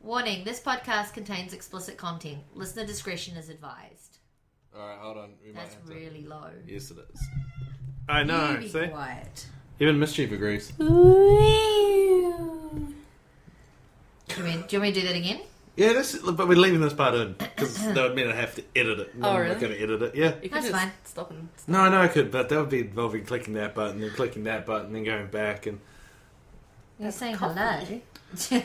Warning, this podcast contains explicit content. Listener discretion is advised. Alright, hold on. That's really low. Yes, it is. I know, You be see? quiet. Even Mischief agrees. Do you want me to do that again? Yeah, but we're leaving this part in, because that would mean I'd have to edit it. Oh, I'm really? not going to edit it, yeah. You could That's just fine. stop and... No, I know I could, but that would be involving clicking that button, then clicking that button, then going back, and... You're saying hello.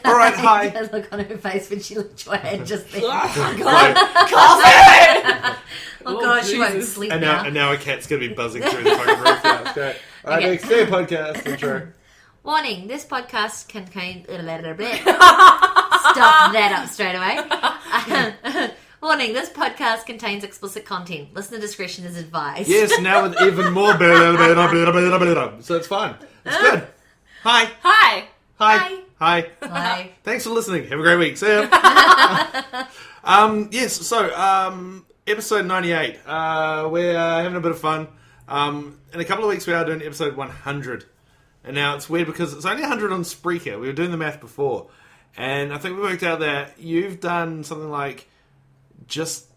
Alright, hi. The look on her face when she looked your hand just then. Oh, God. Coffee! Oh, God, she won't Jesus. sleep And now. now a cat's going to be buzzing through the fucking roof. Yeah, it's great. Alright, Okay. next day podcast intro. Warning, this podcast contains... Stop that up straight away. Warning, this podcast contains explicit content. Listener discretion is advised. Yes, now with even more... So it's fine. It's good. Hi. Hi! Hi. Hi. Bye. Thanks for listening. Have a great week. See ya. Yes, so, episode 98. We're having a bit of fun. In a couple of weeks we are doing episode 100. And now it's weird because it's only 100 on Spreaker. We were doing the math before. And I think we worked out that you've done something like just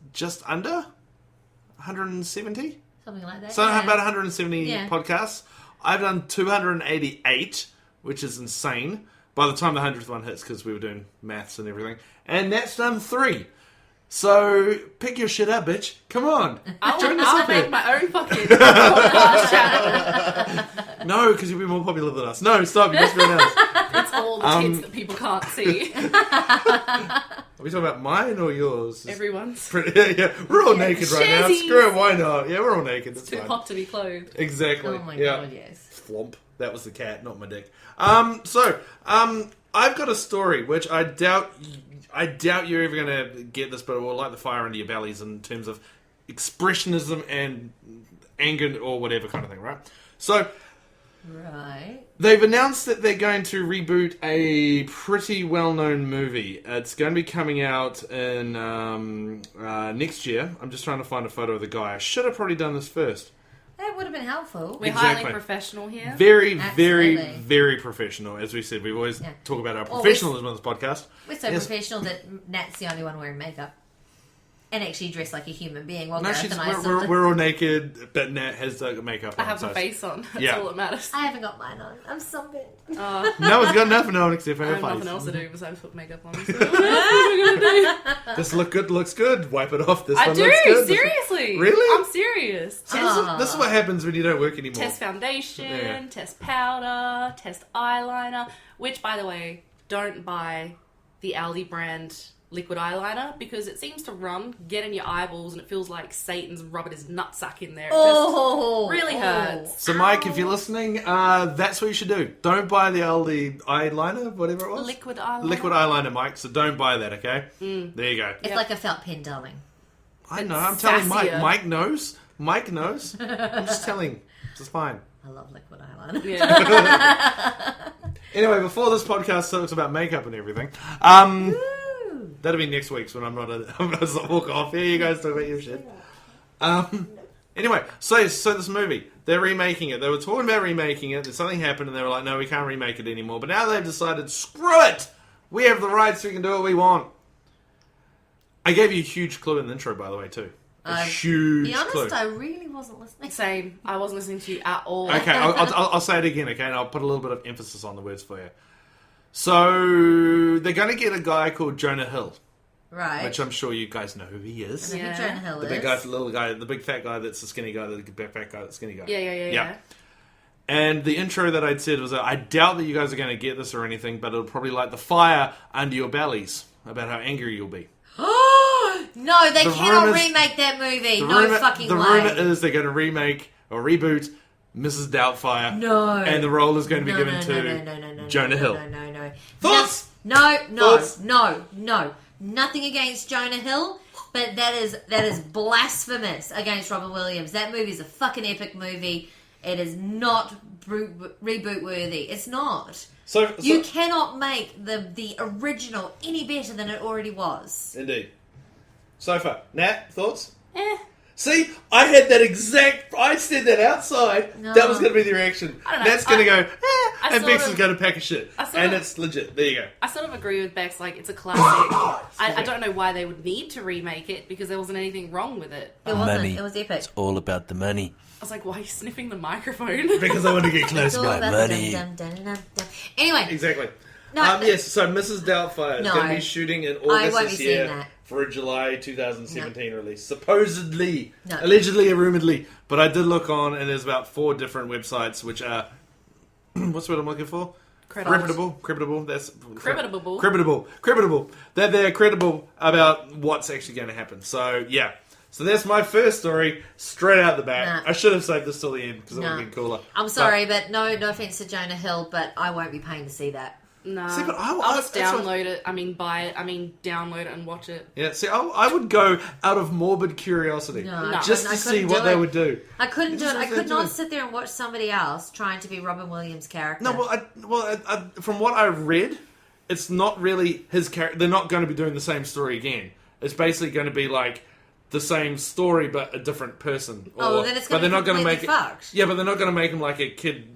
under 170? Something like that. So yeah. about 170 Yeah. podcasts. I've done 288, which is insane. By the time the 100th one hits, because we were doing maths and everything. And that's done 3. So, pick your shit up, bitch. Come on. Join us I'll up make here. my own fucking podcast channel. No, because you'll be more popular than us. No, stop. You must be else. It's all the tits that people can't see. Are we talking about mine or yours? Everyone's. Yeah, we're all naked right now. Shizzies. Screw it, why not? Yeah, we're all naked. It's Too fine. hot to be clothed. Exactly. Oh my yeah. God, yes. Flomp. That was the cat, not my dick. I've got a story which I doubt you're ever going to get this, but it will light the fire under your bellies in terms of expressionism and anger or whatever kind of thing, right? So, Right. they've announced that they're going to reboot a pretty well-known movie. It's going to be coming out in next year. I'm just trying to find a photo of the guy. I should have probably done this first. That would have been helpful. We're Exactly. highly professional here. Very, Absolutely. very, very professional. As we said, we always Yeah. talk about our Always. professionalism on this podcast. We're so Yes. professional that Nat's the only one wearing makeup. And actually dressed like a human being while No, Gareth and I we're all naked, but Nat has makeup on. I have so my face on. That's Yeah. all that matters. I haven't got mine on. I'm sunburned. No one's got nothing on except for I her have face. nothing else to do besides put makeup on. So what else am I going to do? This looks good. Wipe it off. This I one do, looks good. seriously. Really? I'm serious. This is what happens when you don't work anymore. Test foundation, Yeah. test powder, test eyeliner. Which, by the way, don't buy the Aldi brand liquid eyeliner because it seems to get in your eyeballs and it feels like Satan's rubbing his nutsack in there. It just really hurts. So, Mike, if you're listening, that's what you should do. Don't buy the Aldi eyeliner, whatever it was. Liquid eyeliner. Liquid eyeliner, Mike. So don't buy that, okay? There you go. It's like a felt pen, darling. I know. I'm telling Mike. sassier. Mike knows. Mike knows. I'm just telling. It's fine. I love liquid eyeliner. Yeah. Anyway, before this podcast talks about makeup and everything, that'll be next week's when I'm not walk off. Here, you guys talk about your shit. Anyway, so this movie, they're remaking it. They were talking about remaking it. Then something happened, and they were like, "No, we can't remake it anymore." But now they've decided, screw it. We have the rights. We can do what we want. I gave you a huge clue in the intro, by the way, too. A huge To be honest, clue. I really wasn't listening. Same. I wasn't listening to you at all. Okay, I'll say it again, okay? And I'll put a little bit of emphasis on the words for you. So, they're going to get a guy called Jonah Hill, Right. which I'm sure you guys know who he is. I know who Yeah. Jonah Hill The is. big guy, the little guy, the big fat guy that's the skinny guy, the big fat guy, the skinny guy. Yeah. And the intro that I'd said was that I doubt that you guys are going to get this or anything, but it'll probably light the fire under your bellies about how angry you'll be. No, they The cannot rumours- remake that movie. The No rumor, fucking the way. rumor is they're going to remake or reboot Mrs Doubtfire. No. And the role is going to be No, given no, to no, Jonah Hill. No. Thoughts? No. Thoughts? No. Nothing against Jonah Hill, but that is blasphemous against Robin Williams. That movie is a fucking epic movie. It is not reboot worthy. It's not. So You cannot make the original any better than it already was. Indeed. So far. Nat, thoughts? See, I had that exact. I said that outside. No. That was going to be the reaction. I don't know. That's going to go, and sort Bex of- is going to pack a shit. And it's legit. There you go. I sort of agree with Bex. Like, it's a classic. I don't know why they would need to remake it because there wasn't anything wrong with it. It wasn't. Money. It was epic. It's all about the money. I was like, why are you sniffing the microphone? Because I want to get It's close all to it. about money. the dum, dum, dum, dum, dum. Anyway, Exactly. No, Yes, so Mrs. Doubtfire is No. going to be shooting in I August won't be this seeing year that. for a July 2017 release. Supposedly. No. Allegedly, rumoredly. But I did look on, and there's about 4 different websites which are... what's the word I'm looking for? Credible. That's... Credible. That they're credible about what's actually going to happen. So, yeah. So that's my first story, straight out the back. Nah. I should have saved this till the end, because it would have No. been cooler. I'm sorry, but no offense to Jonah Hill, but I won't be paying to see that. No. See, but I'll just that's what- download it. I mean, buy it. I mean, download it and watch it. Yeah, see, I would go out of morbid curiosity. No, No. Just I to see couldn't what do they it. would do. I couldn't do This it. is I what could they're not doing. sit there and watch somebody else trying to be Robin Williams' character. No, from what I read, it's not really his character. They're not going to be doing the same story again. It's basically going to be like the same story, but a different person. Oh, then it's but going they're to not be gonna completely make it. fucked. Yeah, but they're not going to make him like a kid.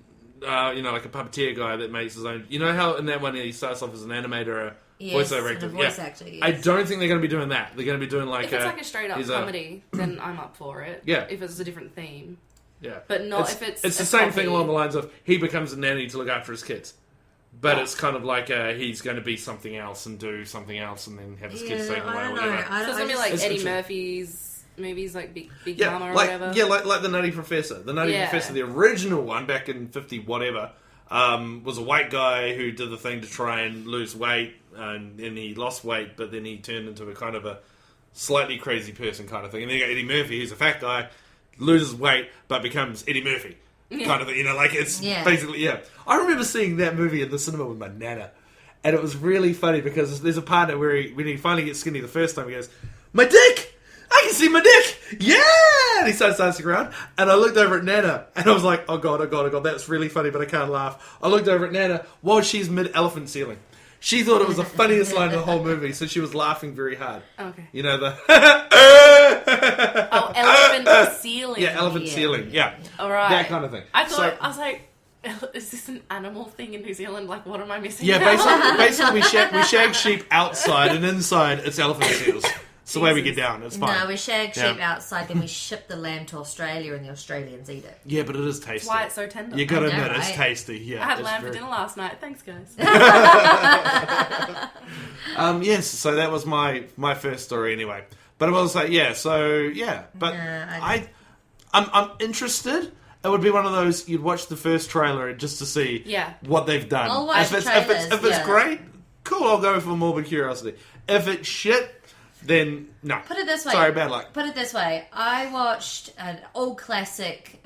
Like a puppeteer guy that makes his own. You know how in that one he starts off as an animator, or Yes, voiceover and actor. a voice actor, yes. I don't think they're going to be doing that. They're going to be doing like If it's like a straight up he's comedy, then I'm up for it. Yeah. If it's a different theme. Yeah, But not if it's the a same thing comedy. along the lines of he becomes a nanny to look after his kids, but Yeah. it's kind of like he's going to be something else and do something else and then have his kids taken away I or don't know. whatever. So it's gonna be like It's Eddie interesting. Murphy's movies, like Big Yeah, Mama or like whatever. like the Nutty Professor. The Nutty Yeah. Professor, the original one back in 50 whatever, was a white guy who did the thing to try and lose weight, and he lost weight, but then he turned into a kind of a slightly crazy person kind of thing. And then you got Eddie Murphy, who's a fat guy, loses weight, but becomes Eddie Murphy. Kind of thing, like it's basically, I remember seeing that movie in the cinema with my nana, and it was really funny because there's a part where when he finally gets skinny the first time, he goes, "My dick! I can see my dick! Yeah!" And he starts dancing around, and I looked over at Nana, and I was like, oh god, that's really funny, but I can't laugh. I looked over at Nana while she's mid-elephant ceiling. She thought it was the funniest line in the whole movie, so she was laughing very hard. Okay. You know, the... Oh, elephant ceiling. Yeah, elephant ceiling, yeah. All right. That kind of thing. I thought, So- I was like, is this an animal thing in New Zealand? Like, what am I missing? Yeah, now? basically we shag sheep outside, and inside it's elephant seals. It's the way we get down. It's fine. No, we shag sheep Yeah. outside, then we ship the lamb to Australia, and the Australians eat it. Yeah, but it is tasty. That's why it's so tender. You gotta I know, admit, it's right? tasty. Yeah, I had it's lamb very- for dinner last night. Thanks, guys. Yes, so that was my first story anyway. But I was like, but I I'm interested. It would be one of those you'd watch the first trailer just to see Yeah. what they've done. I'll watch if it's trailers, great, cool. I'll go for morbid curiosity. If it's shit, then no. Put it this way. Sorry, bad luck. Put it this way. I watched an old classic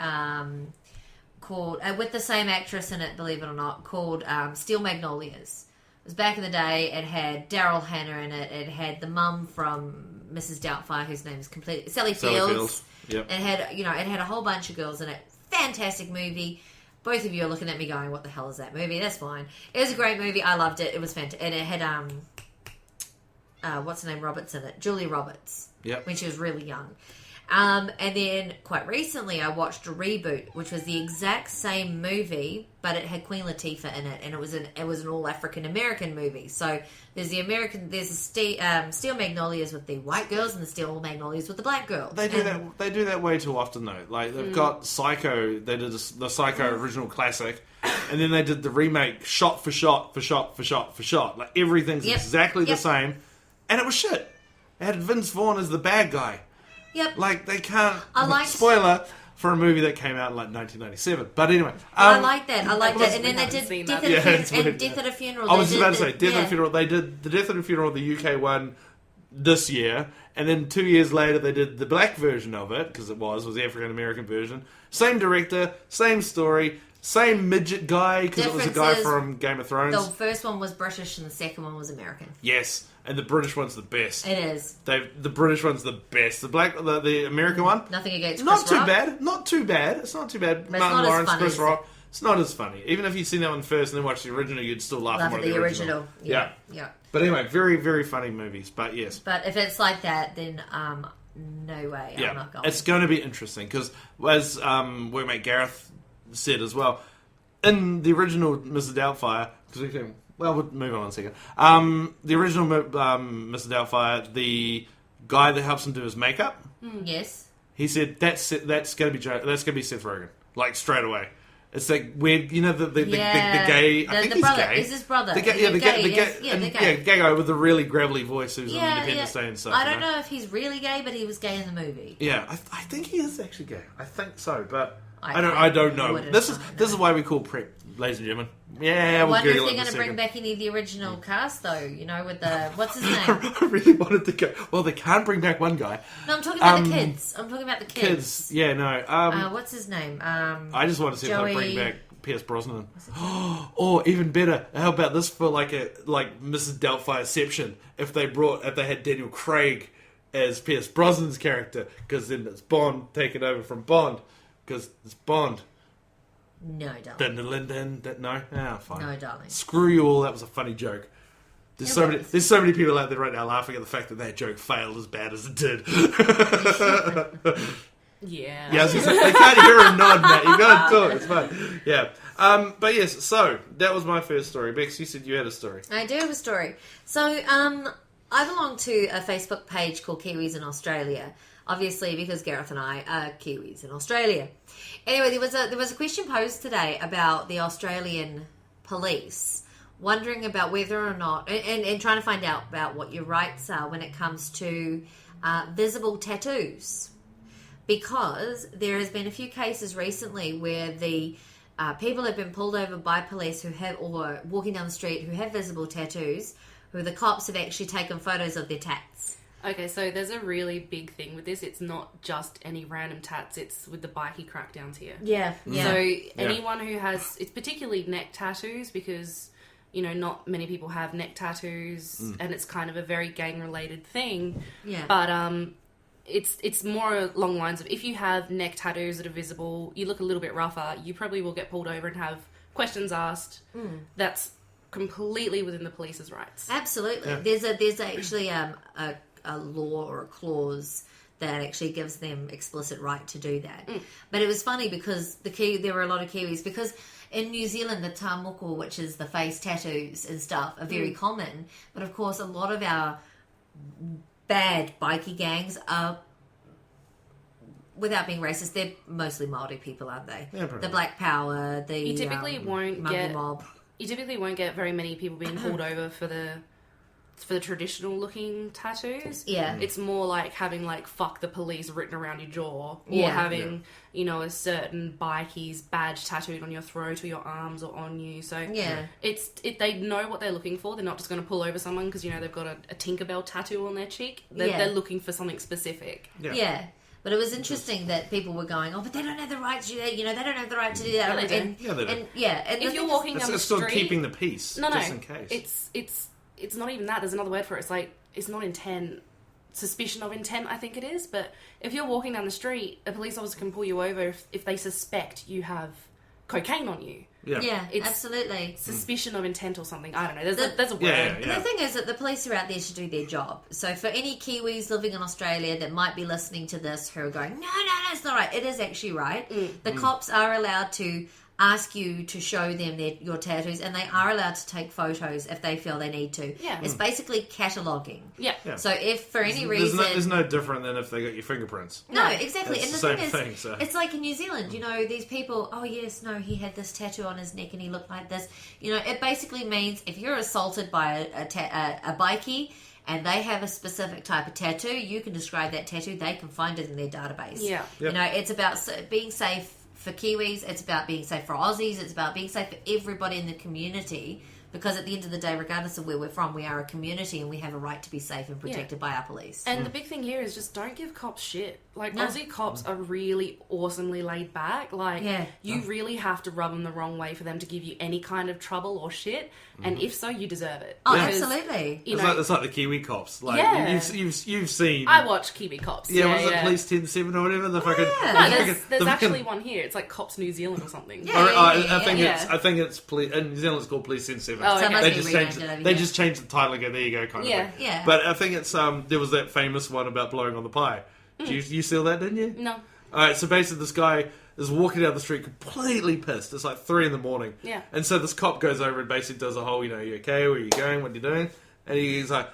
called, with the same actress in it, believe it or not, called Steel Magnolias. It was back in the day. It had Daryl Hannah in it. It had the mum from Mrs Doubtfire, whose name is completely Sally Fields. Yep. It had a whole bunch of girls in it. Fantastic movie. Both of you are looking at me going, "What the hell is that movie?" That's fine. It was a great movie. I loved it. It was fantastic. And it had what's her name, Roberts in it, Julia Roberts. Yep. When she was really young. And then quite recently I watched a reboot, which was the exact same movie, but it had Queen Latifah in it, and it was an all African American movie. So there's Steel Magnolias with the white girls and the Steel Magnolias with the black girls. They do that way too often though. Like they've got Psycho. They did the Psycho original classic, and then they did the remake shot for shot. Like everything's exactly the same, and it was shit. It had Vince Vaughn as the bad guy. Yep. Like they can't. I liked- Spoiler for a movie that came out in like 1997. But anyway, I like that. And then they haven't did seen Death that. at a Funeral. I was They about did to say Death at a yeah. Funeral. They did the Death at a Funeral, the UK one, this year, and then 2 years later they did the black version of it because it was the African American version. Same director, same story, same midget guy because it was a guy Differences, from Game of Thrones. The first one was British and the second one was American. Yes, and the British one's the best. It is. The British one's the best. The American one, Nothing against not Chris too Rock. bad. Not too bad. It's not too bad. But it's Martin not as Lawrence, funny Chris as Rock. It's not as funny. Even if you've seen that one first and then watched the original, you'd still laugh Love at the original. Yeah. Yeah. But anyway, very, very funny movies. But yes. But if it's like that, then no way, Yeah, I'm not going. it's going to be interesting because, as workmate Gareth said as well, in the original Mrs Doubtfire, because we'll move on in a second. The original Mrs Doubtfire, the guy that helps him do his makeup, Yes. he said that's going to be Seth Rogen, like straight away. It's like weird, you know, the gay. I think the he's brother. gay. Is his brother? The gay, yeah, the gay, they're gay. gay guy with the really gravelly voice who's on Yeah, Independence Day and stuff. I don't know if he's really gay, but he was gay in the movie. Yeah, I think he is actually gay. I think so, but I I don't know. wouldn't This know, is why we call prep, ladies and gentlemen. Yeah, I we'll wonder if Google they're it in going a to bring second. back any of the original cast, though. You know, with the what's his name? I really wanted to go. Well, they can't bring back one guy. No, I'm talking about the kids. I'm talking about the kids. Kids, yeah, no. What's his name? I just want to see if they bring Joey- back Pierce Brosnan. Or even better, how about this for like Mrs. Doubtfireception? If they had Daniel Craig as Pierce Brosnan's character, because then it's Bond taking over from Bond, because it's Bond. No, darling. No, fine. No, darling. Screw you all. That was a funny joke. There's so many people out there right now laughing at the fact that joke failed as bad as it did. Yeah. Yeah, they can't hear a nod, Matt. You gotta talk. It's fine. Yeah. But yes, so that was my first story. Bex, you said you had a story. I do have a story. So, I belong to a Facebook page called Kiwis in Australia. Obviously, because Gareth and I are Kiwis in Australia. Anyway, there was a question posed today about the Australian police, wondering about whether or not, and trying to find out about what your rights are when it comes to visible tattoos. Because there has been a few cases recently where the people have been pulled over by police or walking down the street who have visible tattoos, who the cops have actually taken photos of their tats. Okay, so there's a really big thing with this. It's not just any random tats. It's with the bikie crackdowns here. Yeah. So anyone who has, it's particularly neck tattoos because, you know, not many people have neck tattoos and it's kind of a very gang-related thing. Yeah. But it's more along the lines of if you have neck tattoos that are visible, you look a little bit rougher, you probably will get pulled over and have questions asked. That's completely within the police's rights. Absolutely. Yeah. There's actually a law or a clause that actually gives them explicit right to do that. But it was funny because there were a lot of Kiwis, because in New Zealand the tamuko, which is the face tattoos and stuff, are very common. But of course a lot of our bad bikie gangs are, without being racist, they're mostly Māori people, aren't they? Yeah, the Black Power, the You typically won't Māori get mob. You typically won't get very many people being pulled over for the traditional looking tattoos. Yeah. It's more like having like "fuck the police" written around your jaw, or Yeah. having you know a certain bikie's badge tattooed on your throat or your arms or on you. So Yeah. they know what they're looking for. They're not just going to pull over someone because you know they've got a Tinkerbell tattoo on their cheek. They're looking for something specific. Yeah. But it was interesting that people were going, oh, but they don't have the right to do that. You know, they don't have the right to do that. Yeah, they do. And, Yeah, they do. and If you're walking down the It's still street, keeping the peace, no, just in case. It's not even that. There's another word for it. It's like it's not intent. Suspicion of intent, I think it is. But if you're walking down the street, a police officer can pull you over if they suspect you have cocaine on you. Yeah, It's- absolutely. Suspicion of intent or something. I don't know. There's a word. Yeah. And the thing is that the police are out there to do their job. So for any Kiwis living in Australia that might be listening to this who are going, no, it's not right. It is actually right. The cops are allowed to ask you to show them your tattoos, and they are allowed to take photos if they feel they need to. Yeah. It's basically cataloguing. Yeah. So if for any reason... There's no different than if they got your fingerprints. No, exactly. It's And the the same thing is, thing, so. it's like in New Zealand, you know, these people, oh yes, no, he had this tattoo on his neck and he looked like this. You know, it basically means if you're assaulted by a bikie and they have a specific type of tattoo, you can describe that tattoo, they can find it in their database. Yeah. You know, it's about being safe for Kiwis, it's about being safe for Aussies, it's about being safe for everybody in the community. Because at the end of the day, regardless of where we're from, we are a community and we have a right to be safe and protected by our police. And the big thing here is just don't give cops shit. Like, No. Aussie cops are really awesomely laid back. Like, Yeah. you really have to rub them the wrong way for them to give you any kind of trouble or shit. And if so, you deserve it. Oh, Because, absolutely. You It's know, like the Kiwi cops. Like Yeah. you've seen. I watch Kiwi Cops. Yeah, was it Police 10-7 or whatever? The fucking. Yeah. No, the there's fucking- actually one here. It's like Cops New Zealand or something. Yeah. I think it's in New Zealand it's called Police 10-7. Oh, okay. So it must They be just renamed changed. it over They here. just changed the title and go, there you go, kind of Yeah. thing. Yeah. But I think it's there was that famous one about blowing on the pie. You saw that, didn't you? No. Alright, so basically this guy is walking down the street completely pissed. It's like 3 a.m. Yeah. And so this cop goes over and basically does a whole, you know, you okay? Where are you going? What are you doing? And he's like,